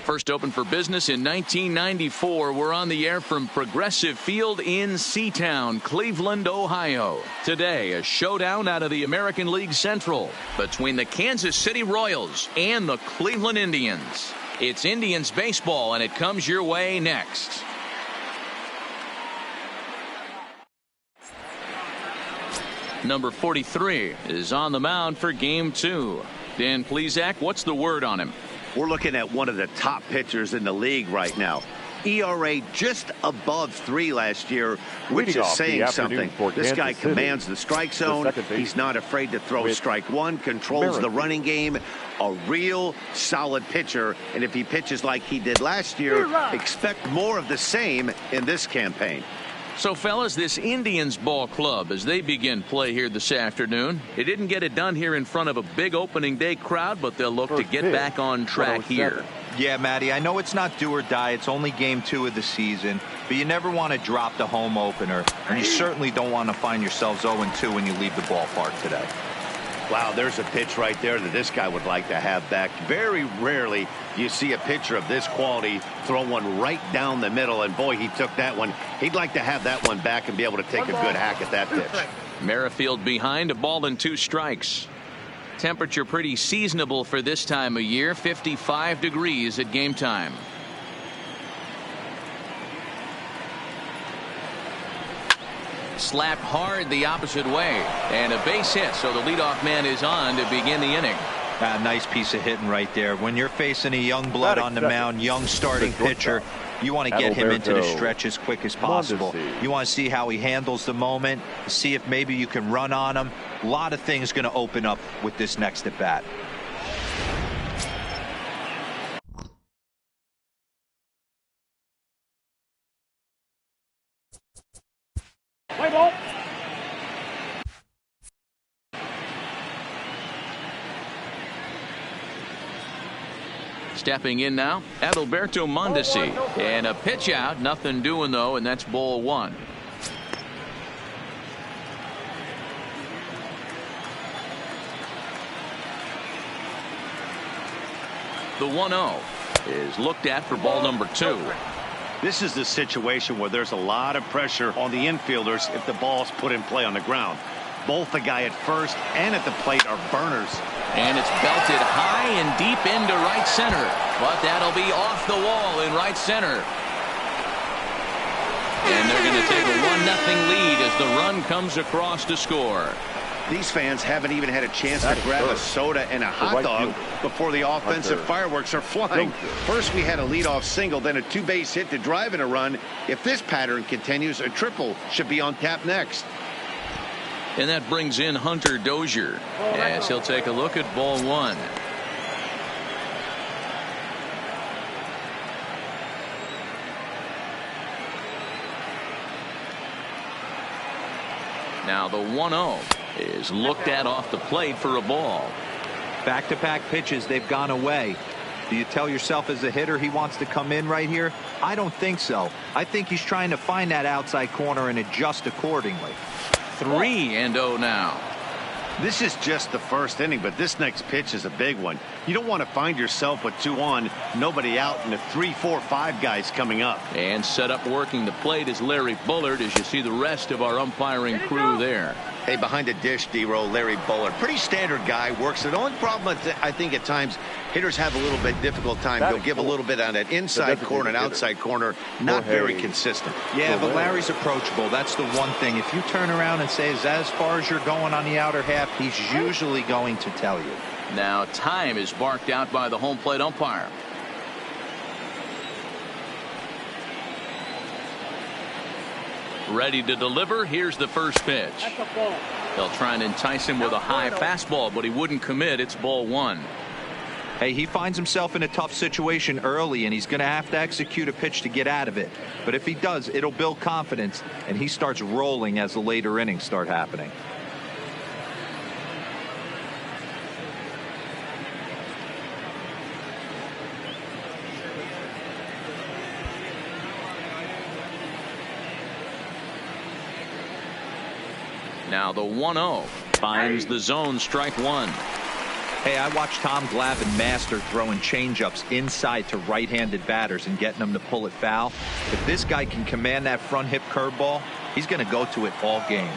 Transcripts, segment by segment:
First opened for business in 1994. We're on the air from Progressive Field in Seatown, Cleveland, Ohio. Today, a showdown out of the American League Central between the Kansas City Royals and the Cleveland Indians. It's Indians baseball, and it comes your way next. Number 43 is on the mound for Game 2. Dan Plesac, what's the word on him? We're looking at one of the top pitchers in the league right now. ERA just above 3 last year, which is saying something. This guy commands the strike zone. He's not afraid to throw strike one, controls the running game. A real solid pitcher. And if he pitches like he did last year, expect more of the same in this campaign. So, fellas, this Indians ball club, as they begin play here this afternoon, they didn't get it done here in front of a big opening day crowd, but they'll look to get back on track here. Yeah, Matty, I know it's not do or die. It's only Game 2 of the season, but you never want to drop the home opener, and you certainly don't want to find yourselves 0-2 when you leave the ballpark today. Wow, there's a pitch right there that this guy would like to have back. Very rarely you see a pitcher of this quality throw one right down the middle, and boy, he took that one. He'd like to have that one back and be able to take a good hack at that pitch. Merrifield behind, a ball and 2 strikes. Temperature pretty seasonable for this time of year, 55 degrees at game time. Slapped hard the opposite way, and a base hit, so the leadoff man is on to begin the inning. Nice piece of hitting right there. When you're facing a young blood on the mound, young starting pitcher, you want to get him into the stretch as quick as possible. You want to see how he handles the moment, see if maybe you can run on him. A lot of things going to open up with this next at bat. Play ball. Stepping in now, Adalberto Mondesi. And a pitch out, nothing doing though, and that's ball 1. The 1-0 is looked at for ball number 2. This is the situation where there's a lot of pressure on the infielders if the ball's put in play on the ground. Both the guy at first and at the plate are burners. And it's belted high and deep into right center. But that'll be off the wall in right center. And they're going to take a 1-0 lead as the run comes across to score. These fans haven't even had a chance to grab a soda and a hot dog before the offensive fireworks are flying. First we had a leadoff single, then a 2-base hit to drive in a run. If this pattern continues, a triple should be on tap next. And that brings in Hunter Dozier as he'll take a look at ball 1. Now the 1-0 is looked at off the plate for a ball. Back-to-back pitches, they've gone away. Do you tell yourself as a hitter he wants to come in right here? I don't think so. I think he's trying to find that outside corner and adjust accordingly. 3-0 now. This is just the first inning, but this next pitch is a big one. You don't want to find yourself with 2 on, nobody out, and the 3, 4, 5 guys coming up. And set up working the plate is Larry Bullard as you see the rest of our umpiring crew there. Hey, behind the dish, D-Roll, Larry Bullard. Pretty standard guy, works it. The only problem, I think, at times, hitters have a little bit difficult time. They'll give a little bit on that inside corner and outside corner. Not very consistent. Yeah, but Larry's approachable. That's the one thing. If you turn around and say, is that as far as you're going on the outer half, he's usually going to tell you. Now, time is barked out by the home plate umpire. Ready to deliver. Here's the first pitch. They'll try and entice him with a high fastball, but he wouldn't commit. It's ball 1. Hey, he finds himself in a tough situation early, and he's going to have to execute a pitch to get out of it. But if he does, it'll build confidence, and he starts rolling as the later innings start happening. Now the 1-0 finds the zone, strike 1. Hey, I watched Tom Glavine master throwing changeups inside to right-handed batters and getting them to pull it foul. If this guy can command that front hip curveball, he's going to go to it all game.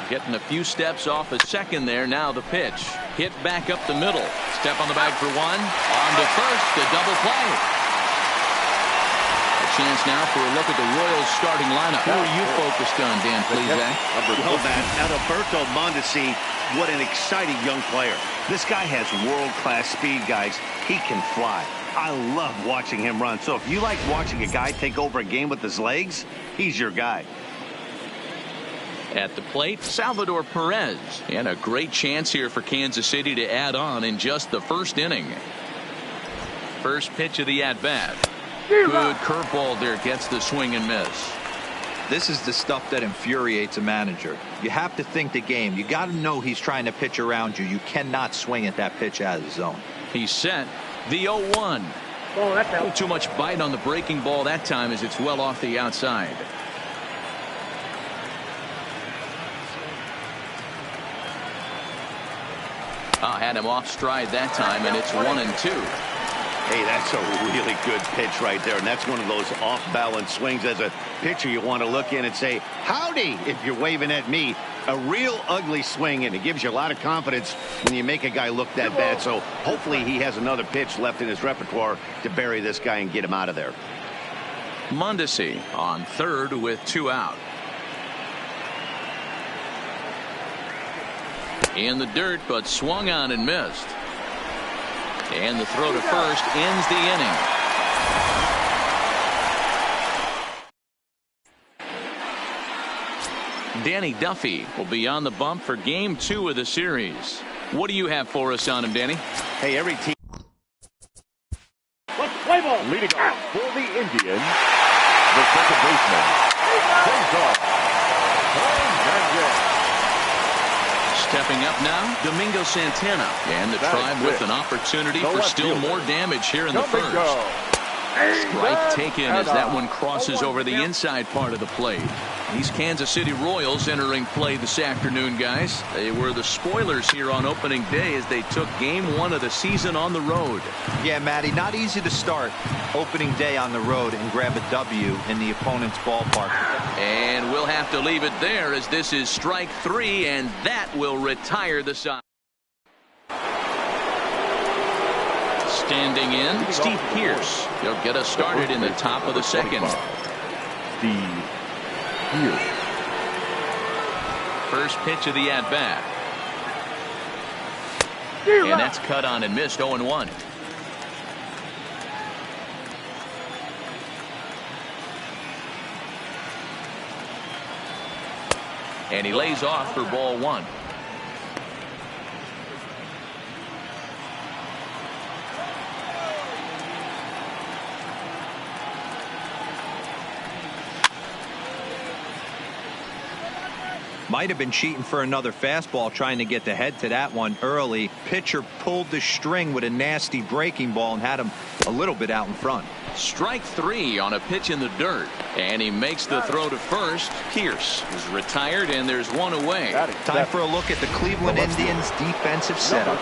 Getting a few steps off a second there. Now the pitch. Hit back up the middle. Step on the bag for one. On to first. A double play. A chance now for a look at the Royals starting lineup. Who are you focused on, Dan Plesac? Well, man, Adalberto Mondesi, what an exciting young player. This guy has world-class speed, guys. He can fly. I love watching him run. So if you like watching a guy take over a game with his legs, he's your guy. At the plate, Salvador Perez. And a great chance here for Kansas City to add on in just the first inning. First pitch of the at-bat. Good curveball there. Gets the swing and miss. This is the stuff that infuriates a manager. You have to think the game. You got to know he's trying to pitch around you. You cannot swing at that pitch out of the zone. He's set. The 0-1. Oh, that's out. Too much bite on the breaking ball that time as it's well off the outside. Had him off stride that time, and it's 1-2. Hey, that's a really good pitch right there, and that's one of those off-balance swings. As a pitcher, you want to look in and say, howdy, if you're waving at me. A real ugly swing, and it gives you a lot of confidence when you make a guy look that bad. So hopefully he has another pitch left in his repertoire to bury this guy and get him out of there. Mondesi on third with 2 out. In the dirt, but swung on and missed. And the throw to first ends the inning. Danny Duffy will be on the bump for game 2 of the series. What do you have for us on him, Danny? Hey, every team. Let's play ball. Leading off for the Indians, the second baseman, Cesar Hernandez. Stepping up now, Domingo Santana. And the Tribe with an opportunity for still more damage here in the first. Strike taken as that one crosses over the inside part of the plate. These Kansas City Royals entering play this afternoon, guys. They were the spoilers here on opening day as they took game 1 of the season on the road. Yeah, Matty, not easy to start opening day on the road and grab a W in the opponent's ballpark. And we'll have to leave it there as this is strike 3, and that will retire the side. Standing in, Steve Pearce. He'll get us started in the top of the second. Steve Pearce. First pitch of the at-bat. And that's cut on and missed. 0-1. And he lays off for ball 1. Might have been cheating for another fastball, trying to get the head to that one early. Pitcher pulled the string with a nasty breaking ball and had him a little bit out in front. Strike 3 on a pitch in the dirt. And he makes the throw to first. Pearce is retired, and there's one away. Time for a look at the Cleveland Indians defensive setup.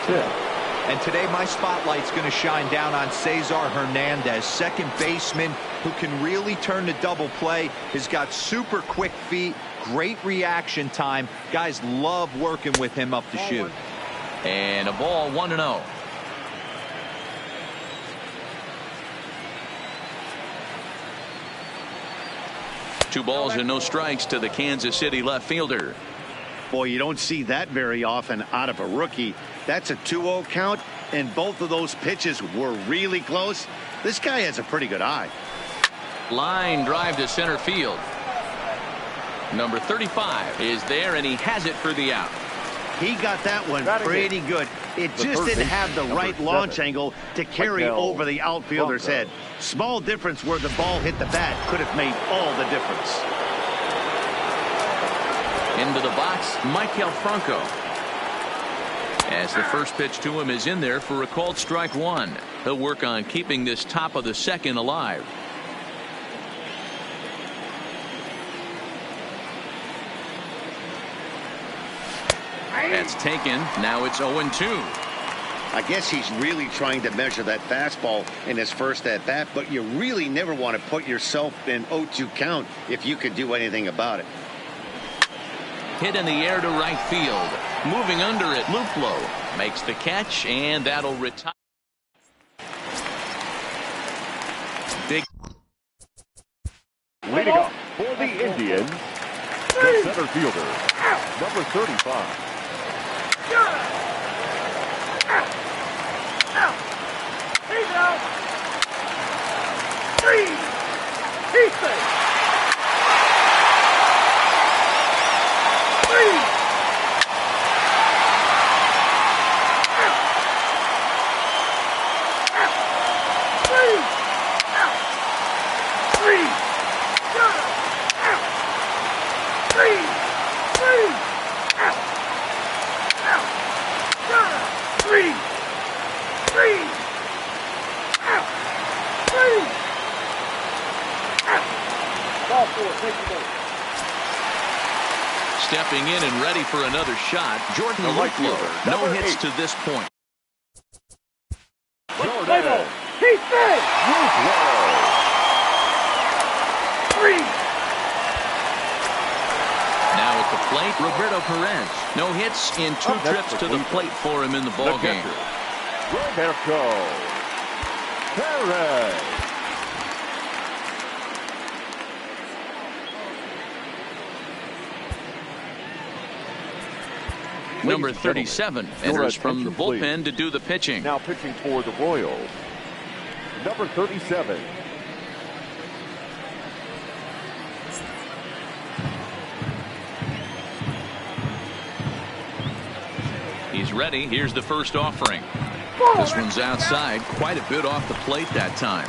And today my spotlight's going to shine down on Cesar Hernandez, second baseman who can really turn the double play. He's got super quick feet, great reaction time. Guys love working with him up the chute. And a ball 1-0. Two balls and no strikes to the Kansas City left fielder. Boy, you don't see that very often out of a rookie. That's a 2-0 count, and both of those pitches were really close. This guy has a pretty good eye. Line drive to center field. Number 35 is there, and he has it for the out. He got that one pretty good. It just didn't have the right launch angle to carry over the outfielder's head. Small difference where the ball hit the bat could have made all the difference. Into the box, Michael Franco. As the first pitch to him is in there for a called strike 1. He'll work on keeping this top of the second alive. That's taken. Now it's 0-2. I guess he's really trying to measure that fastball in his first at-bat, but you really never want to put yourself in 0-2 count if you could do anything about it. Hit in the air to right field. Moving under it, Luplow makes the catch, and that'll retire. Big. Leading off for the Indians, the center fielder, number 35. He's out. 3. He's safe. 3. 3. Ball 4, take the ball. Stepping in and ready for another shot, Jordan Luplow. No hits to this point. Jordan. He's safe. 3. Now at the plate, Roberto Perez. No hits in 2 trips to the plate for him in the ballgame. Roberto Perez. Number 37 enters from the bullpen to do the pitching. Now pitching for the Royals, number 37. He's ready. Here's the first offering. This one's outside, quite a bit off the plate that time.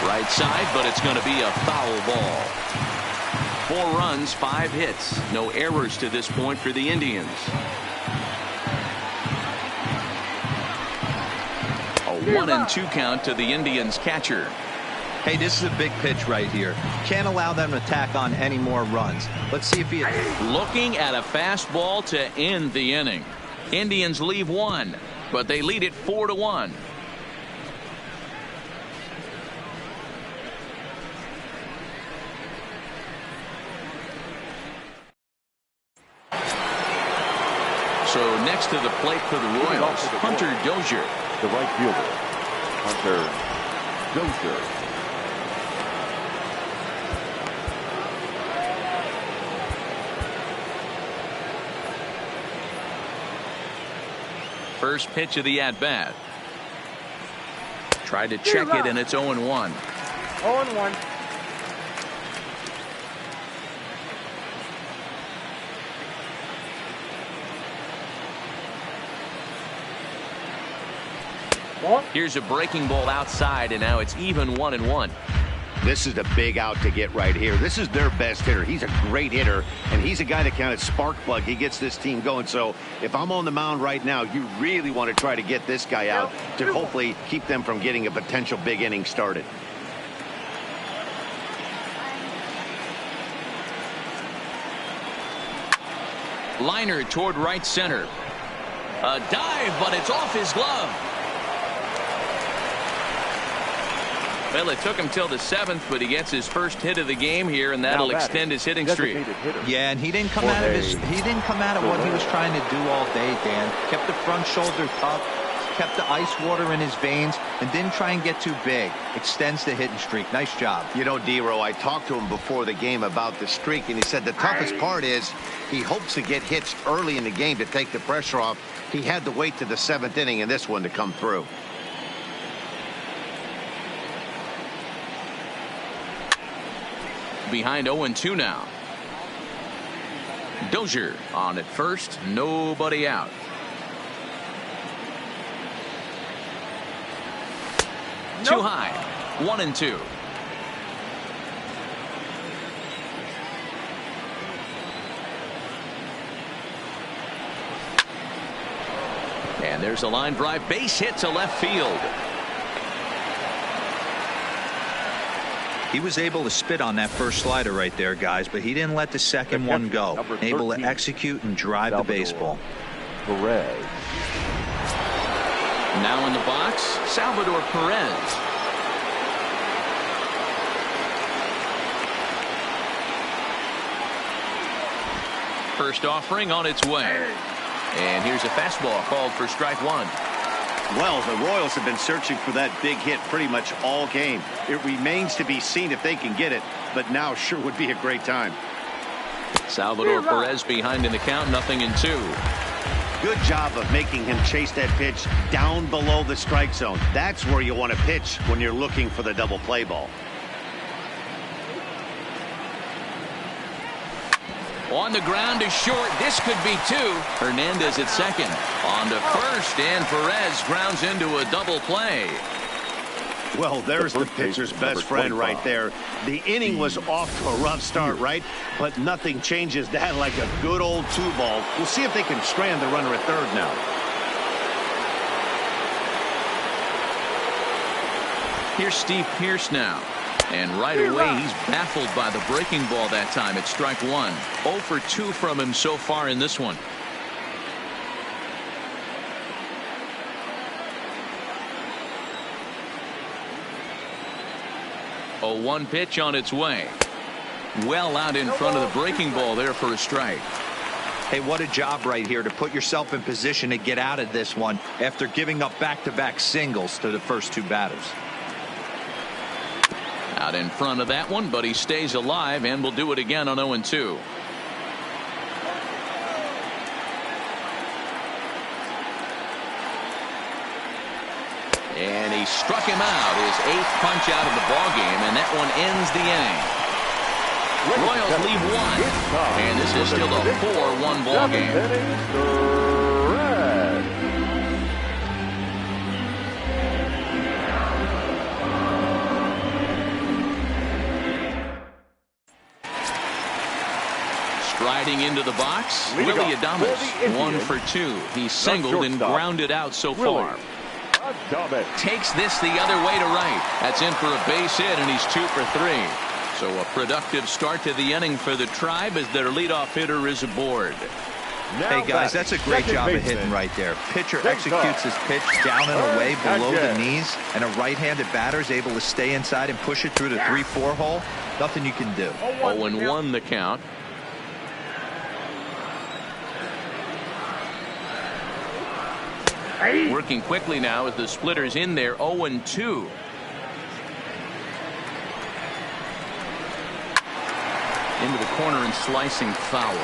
Right side, but it's going to be a foul ball. 4 runs, 5 hits. No errors to this point for the Indians. A 1-2 count to the Indians catcher. Hey, this is a big pitch right here. Can't allow them to tack on any more runs. Let's see if he... Looking at a fastball to end the inning. Indians leave 1, but they lead it 4-1. So next to the plate for the Royals, Hunter Dozier. The right fielder, Hunter Dozier. First pitch of the at-bat. Tried to check it, and it's 0-1. 0-1. Here's a breaking ball outside, and now it's even 1-1. This is a big out to get right here. This is their best hitter. He's a great hitter, and he's a guy that kind of spark plug. He gets this team going. So if I'm on the mound right now, you really want to try to get this guy out to hopefully keep them from getting a potential big inning started. Liner toward right center. A dive, but it's off his glove. Well, it took him till the 7th, but he gets his first hit of the game here, and that'll extend his hitting streak. Yeah, and he didn't come out of what he was trying to do all day, Dan. Kept the front shoulder up, kept the ice water in his veins, and didn't try and get too big. Extends the hitting streak. Nice job. You know, D-Row, I talked to him before the game about the streak, and he said the toughest part is he hopes to get hits early in the game to take the pressure off. He had to wait to the 7th inning in this one to come through. Behind 0-2 now. Dozier on at first, nobody out. Too high, 1-2. And there's a line drive, base hit to left field. He was able to spit on that first slider right there, guys, but he didn't let the second one go. Able to execute and drive the baseball. Perez. Now in the box, Salvador Perez. First offering on its way. And here's a fastball called for strike one. Well, the Royals have been searching for that big hit pretty much all game. It remains to be seen if they can get it, but now sure would be a great time. Salvador Perez behind in the count, 0-2. Good job of making him chase that pitch down below the strike zone. That's where you want to pitch when you're looking for the double play ball. On the ground is short. This could be two. Hernandez at second. On to first, and Perez grounds into a double play. Well, there's the pitcher's best friend right there. The inning was off to a rough start, right? But nothing changes that like a good old 2-ball. We'll see if they can strand the runner at third now. Here's Steve Pearce now. And right away, he's baffled by the breaking ball that time at strike one. 0 for 2 from him so far in this one. A 1 pitch on its way. Well out in front of the breaking ball there for a strike. Hey, what a job right here to put yourself in position to get out of this one after giving up back-to-back singles to the first 2 batters. Out in front of that one, but he stays alive and will do it again on 0-2. And he struck him out, his 8th punch out of the ballgame, and that one ends the inning. Royals lead 1, and this is still a 4-1 ballgame. Striding into the box, Willy Adames, 1 for 2. He singled and grounded out so far. Takes this the other way to right. That's in for a base hit, and he's 2 for 3. So a productive start to the inning for the Tribe as their leadoff hitter is aboard. Hey, guys, that's a great job of hitting right there. Pitcher executes his pitch down and away below the knees, and a right-handed batter is able to stay inside and push it through the 3-4 hole. Nothing you can do. 0-1 the count. Working quickly now as the splitter's in there. 0-2. Into the corner and slicing foul.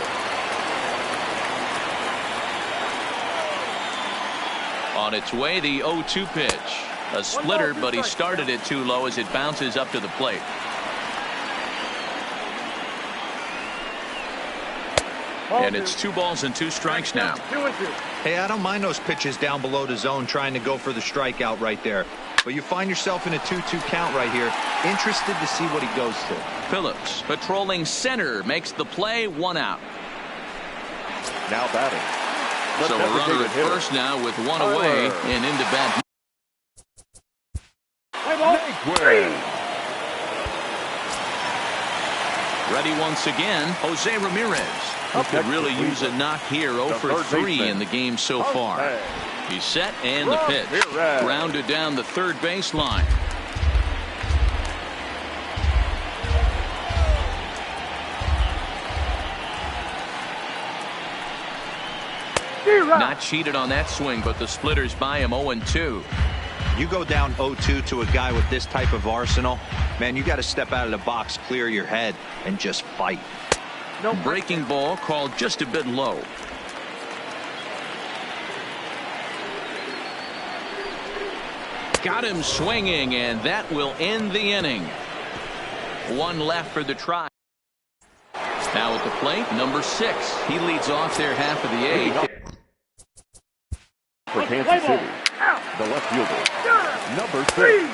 On its way, the 0-2 pitch. A splitter, but he started it too low as it bounces up to the plate. And it's 2 balls and 2 strikes now. Hey, I don't mind those pitches down below the zone trying to go for the strikeout right there. But you find yourself in a 2-2 count right here. Interested to see what he goes to. Phillips patrolling center makes the play, 1 out. Now batting. So a runner at first now with 1 away and into bat. Ready once again, Jose Ramirez. He could really use a knock here. 0 for 3 in the game so far. He's set and the pitch. Grounded down the third baseline. Not cheated on that swing, but the splitters by him. 0-2. You go down 0-2 to a guy with this type of arsenal, man, you got to step out of the box, clear your head, and just fight. Breaking ball called just a bit low. Got him swinging, and that will end the inning. 1 left for the Tribe. Now at the plate, number 6. He leads off their half of the 8th. For Kansas City, the left fielder, number 6.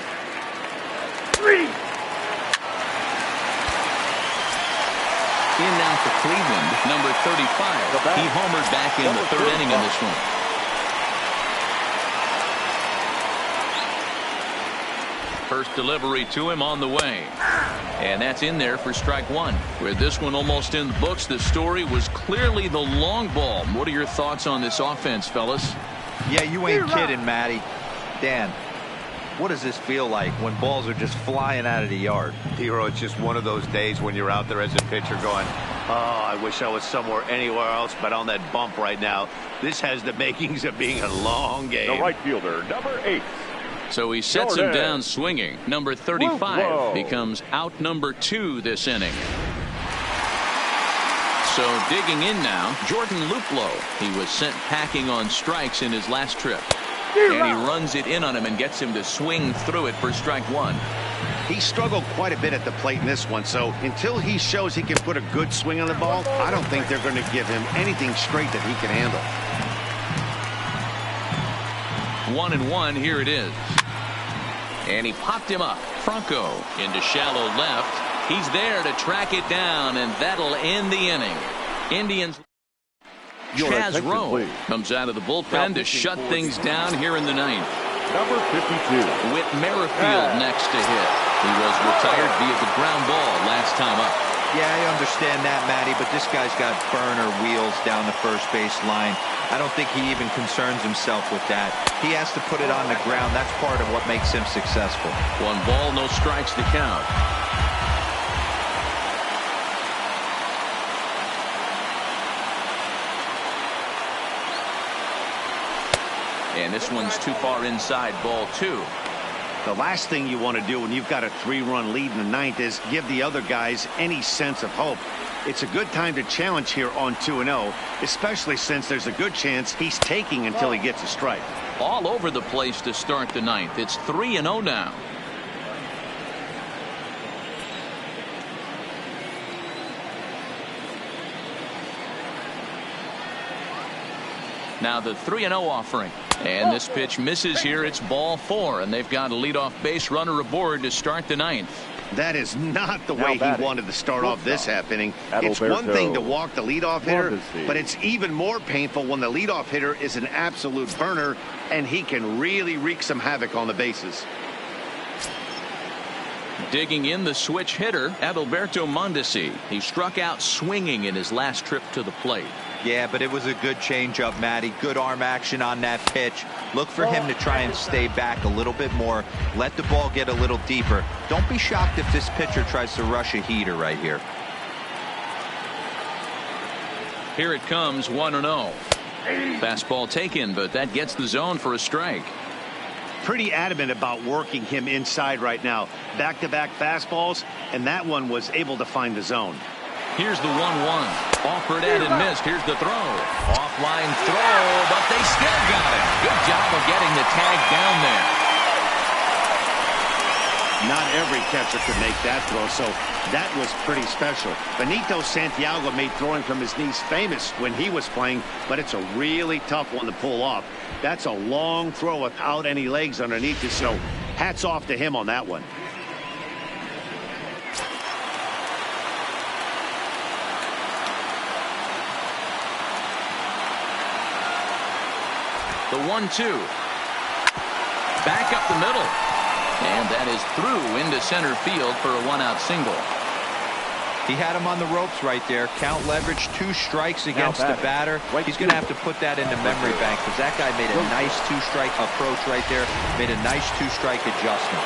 3. In now for Cleveland, number 35. He homered back in the 3rd inning in this one. First delivery to him on the way. And that's in there for strike one. With this one almost in the books, the story was clearly the long ball. What are your thoughts on this offense, fellas? Yeah, you ain't kidding, Matty. Dan, what does this feel like when balls are just flying out of the yard? Hero, it's just one of those days when you're out there as a pitcher going, oh, I wish I was somewhere anywhere else but on that bump right now. This has the makings of being a long game. The right fielder, number 8. So he sets him down swinging. Number 35 becomes out number 2 this inning. So digging in now, Jordan Luplow. He was sent packing on strikes in his last trip. And he runs it in on him and gets him to swing through it for strike one. He struggled quite a bit at the plate in this one, so until he shows he can put a good swing on the ball, I don't think they're going to give him anything straight that he can handle. 1-1, here it is. And he popped him up. Franco into shallow left. He's there to track it down, and that'll end the inning. Indians. Chaz Roe comes out of the bullpen to shut things down here in the ninth. Number 52. Whit Merrifield next to hit. He was retired via the ground ball last time up. Yeah, I understand that, Matty, but this guy's got burner wheels down the first base line. I don't think he even concerns himself with that. He has to put it on the ground. That's part of what makes him successful. 1 ball, no strikes to count. And this one's too far inside, ball 2. The last thing you want to do when you've got a 3-run lead in the ninth is give the other guys any sense of hope. It's a good time to challenge here on 2-0, especially since there's a good chance he's taking until he gets a strike. All over the place to start the ninth. It's 3-0 now. Now the 3-0 offering. And this pitch misses here. It's ball 4, and they've got a leadoff base runner aboard to start the ninth. That is not the way he wanted to start off this half inning. It's one thing to walk the leadoff hitter, but it's even more painful when the leadoff hitter is an absolute burner, and he can really wreak some havoc on the bases. Digging in the switch hitter, Adalberto Mondesi. He struck out swinging in his last trip to the plate. Yeah, but it was a good changeup, Matty. Good arm action on that pitch. Look for him to try and stay back a little bit more. Let the ball get a little deeper. Don't be shocked if this pitcher tries to rush a heater right here. Here it comes, 1-0. Fastball taken, but that gets the zone for a strike. Pretty adamant about working him inside right now. Back-to-back fastballs, and that one was able to find the zone. Here's the 1-1. Offered at and missed. Here's the throw. Offline throw, but they still got it. Good job of getting the tag down there. Not every catcher could make that throw, so that was pretty special. Benito Santiago made throwing from his knees famous when he was playing, but it's a really tough one to pull off. That's a long throw without any legs underneath it, so hats off to him on that one. The 1-2. Back up the middle. And that is through into center field for a 1-out single. He had him on the ropes right there. Count leverage, 2 strikes against the batter. He's going to have to put that into memory bank because that guy made a nice 2-strike approach right there. Made a nice 2-strike adjustment.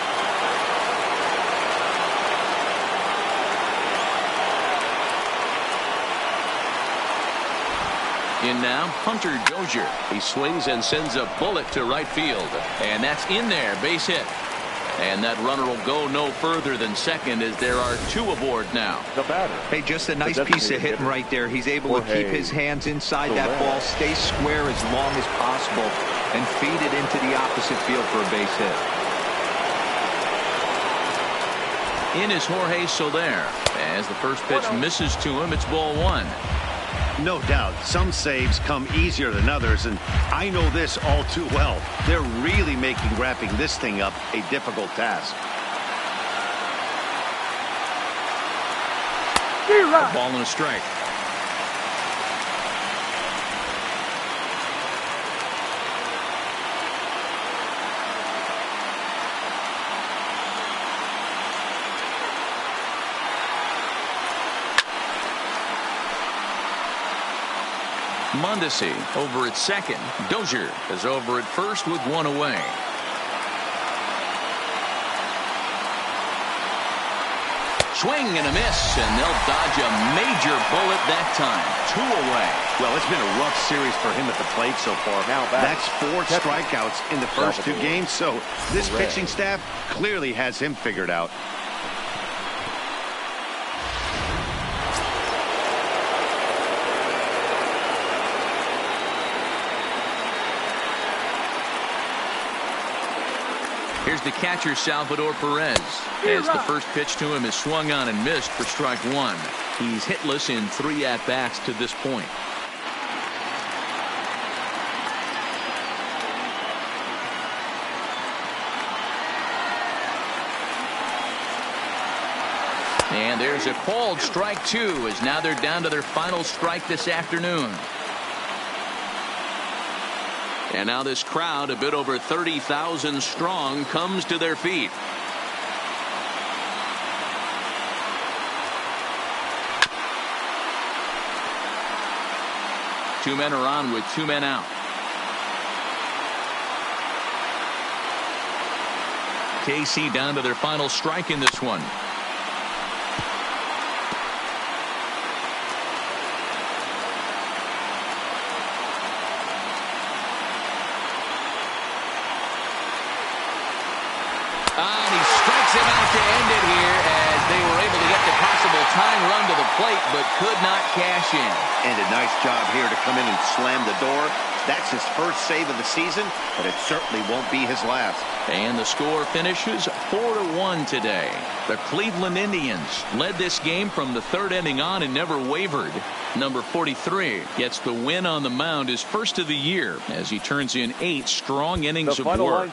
In now, Hunter Dozier. He swings and sends a bullet to right field. And that's in there, base hit. And that runner will go no further than second as there are 2 aboard now. The batter. Hey, just a nice piece of hitting right there. He's able to keep his hands inside that ball, stay square as long as possible, and feed it into the opposite field for a base hit. In is Jorge Soler. As the first pitch misses to him, it's ball 1. No doubt, some saves come easier than others, and I know this all too well. They're really making wrapping this thing up a difficult task. A ball and a strike. Mondesi over at second. Dozier is over at first with one away. Swing and a miss, and they'll dodge a major bullet that time. 2 away. Well, it's been a rough series for him at the plate so far. Now that's 4 strikeouts in the first 2 games, so this pitching staff clearly has him figured out. Here's the catcher, Salvador Perez, as the first pitch to him is swung on and missed for strike 1. He's hitless in 3 at-bats to this point. And there's a called strike 2, as now they're down to their final strike this afternoon. And now this crowd, a bit over 30,000 strong, comes to their feet. Two men are on with 2 men out. KC down to their final strike in this one. And he strikes him out to end it here, as they were able to get the possible tying run to the plate, but could not cash in. And a nice job here to come in and slam the door. That's his first save of the season, but it certainly won't be his last. And the score finishes 4-1 today. The Cleveland Indians led this game from the 3rd inning on and never wavered. Number 43 gets the win on the mound, his first of the year, as he turns in 8 strong innings of work.